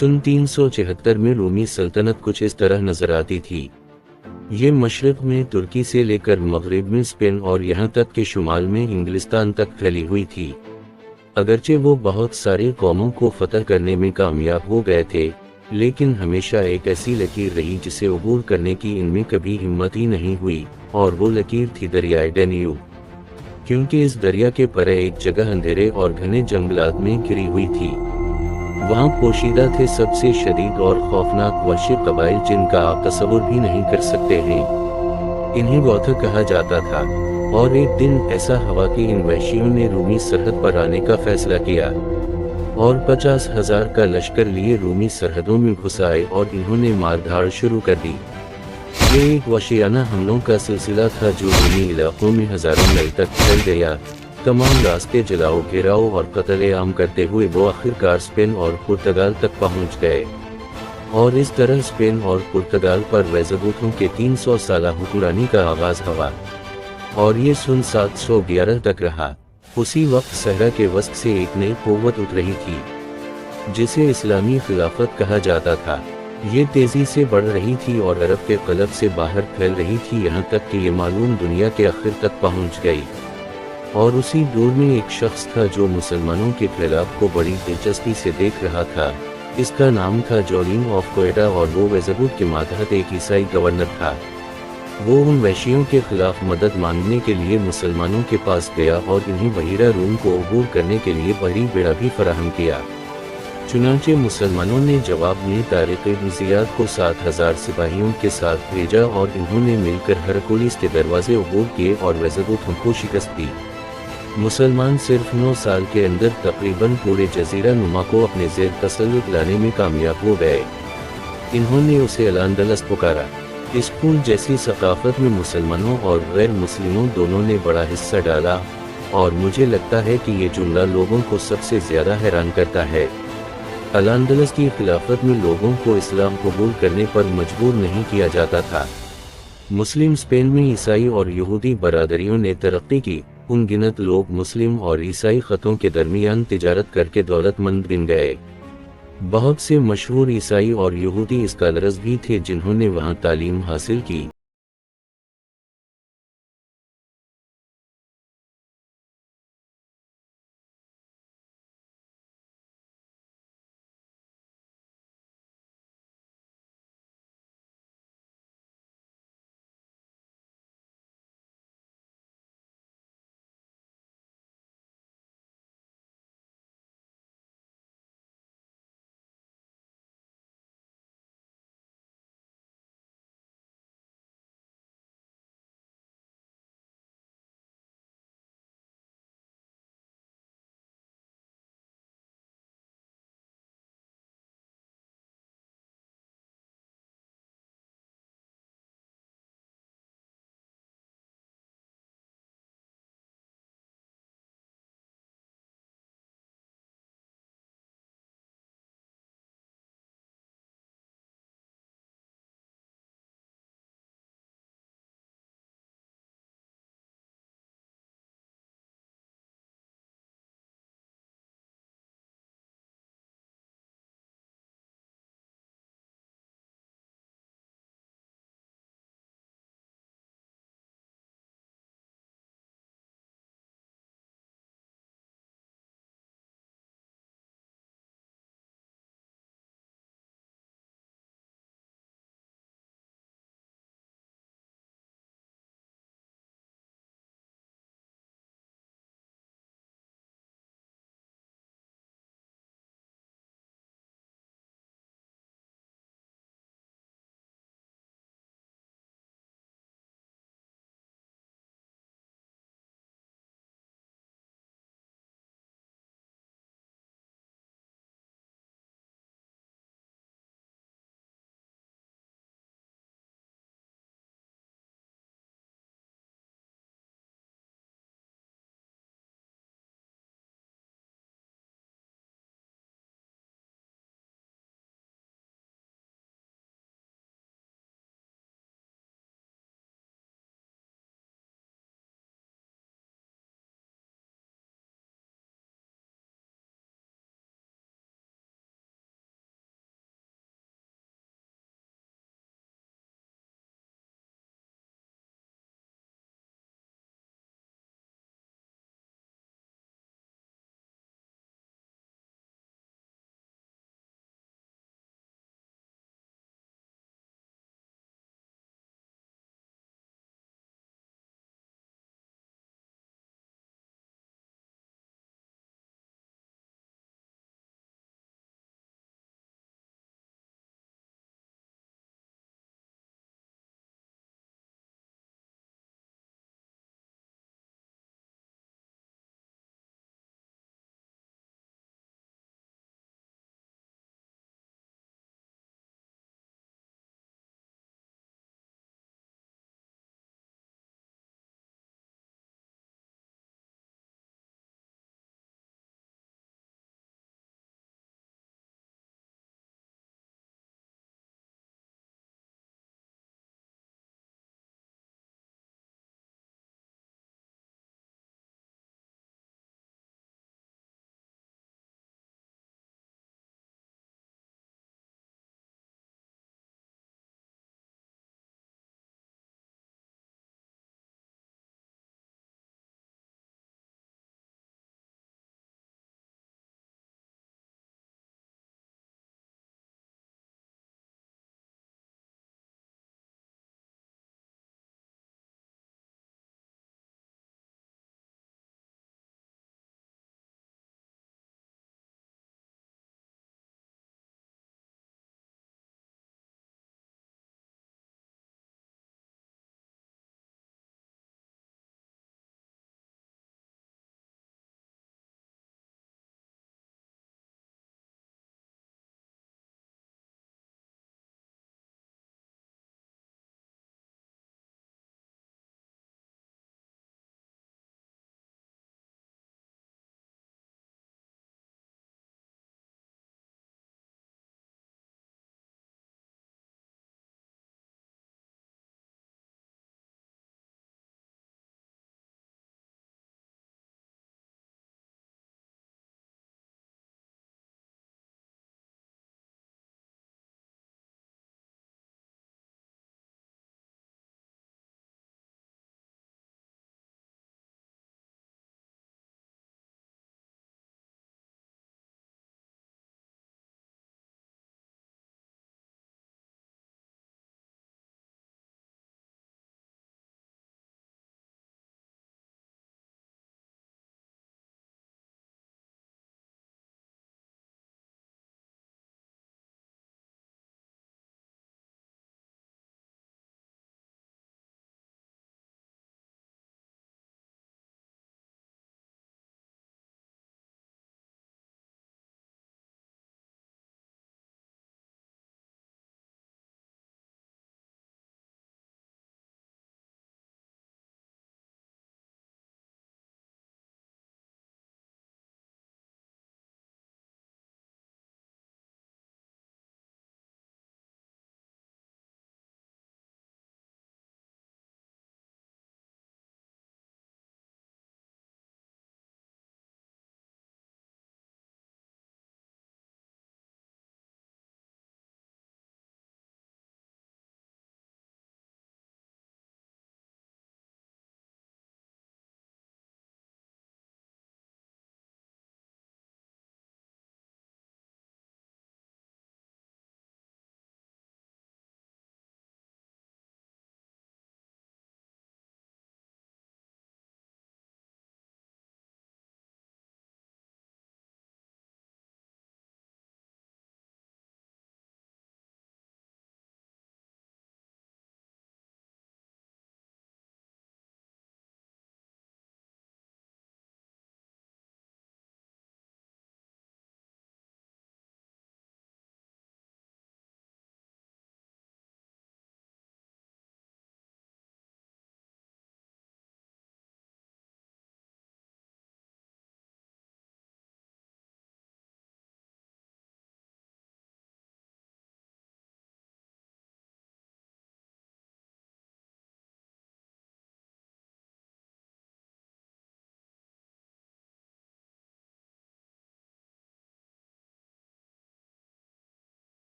सन 374 में रोमी सल्तनत कुछ इस तरह नजर आती थी। ये मशरक में तुर्की से लेकर मगरिब में स्पेन और यहाँ तक कि शुमाल में इंग्लिस्तान तक फैली हुई थी। अगरचे वो बहुत सारे कौमों को फतह करने में कामयाब हो गए थे, लेकिन हमेशा एक ऐसी लकीर रही जिसे अबूर करने की इनमें कभी हिम्मत ही नहीं हुई, और वो लकीर थी दरियाए डैन्यूब। क्योंकि इस दरिया के परे एक जगह अंधेरे और घने जंगलात में घिरी हुई थी। वहाँ पोशीदा थे सबसे शदीद और खौफनाक वहशी कबाइल जिनका आप तस्वुर भी नहीं कर सकते हैं। इन्हें गौथ कहा जाता था, और एक दिन ऐसा हुआ कि इन वहशियों ने रूमी सरहद पर आने का फैसला किया और 50,000 का लश्कर लिए रूमी सरहदों में घुस आए और इन्होंने मारधाड़ शुरू कर दी। ये एक वहशियाना हमलों का सिलसिला था जो रूमी इलाकों में हजारों मील तक फैल गया। तमाम रास्ते जलाओ, घेराव और कत्ल आम करते हुए वो आखिरकार स्पेन और पुर्तगाल तक पहुंच गए, और इस तरह स्पेन और पुर्तगाल पर वेज़बूथों के 300 साला हुक्मरानी का आगाज हुआ, और ये सन 711 तक रहा। उसी वक्त सहरा के वस्त से एक नई क़ुव्वत उठ रही थी जिसे इस्लामी खिलाफत कहा जाता था। ये तेजी से बढ़ रही थी और अरब के क़लब से बाहर फैल रही थी, यहाँ तक कि ये मालूम दुनिया के आखिर तक पहुँच गई। और उसी दौर में एक शख्स था जो मुसलमानों के फैलाव को बड़ी दिलचस्पी से देख रहा था। इसका नाम था जोलिम ऑफ कोयटा, और वो वेज़बूथ के मातहत एक ईसाई गवर्नर था। वो उन वहशियों के खिलाफ मदद मांगने के लिए मुसलमानों के पास गया और इन्हें बहिरा रूम को अबूर करने के लिए बहरी बेड़ा भी फराहम किया। चुनांचे मुसलमानों ने जवाब में तारिक इब्न ज़ियाद को 7,000 सिपाहियों के साथ भेजा, और इन्होंने मिलकर हरकुलिस के दरवाजे अबूर किए और वेज़बूथों को शिकस्त दी। मुसलमान सिर्फ 9 साल के अंदर तकरीबन पूरे जजीरा नुमा को अपने ज़ेर तसल्लुत लाने में कामयाब हो गए। इन्होंने उसे अल-अंदलस पुकारा। इस फूल जैसी सकाफत में मुसलमानों और गैर मुस्लिमों दोनों ने बड़ा हिस्सा डाला, और मुझे लगता है कि ये जुमला लोगों को सबसे ज़्यादा हैरान करता है। अल-अंदलस की खिलाफत में लोगों को इस्लाम कबूल करने पर मजबूर नहीं किया जाता था। मुस्लिम स्पेन में ईसाई और यहूदी बरादरियों ने तरक्की की। अनगिनत लोग मुस्लिम और ईसाई ख़तों के दरमियान तिजारत करके दौलतमंद बन गए। बहुत से मशहूर ईसाई और यहूदी स्कॉलर्स भी थे जिन्होंने वहाँ तालीम हासिल की।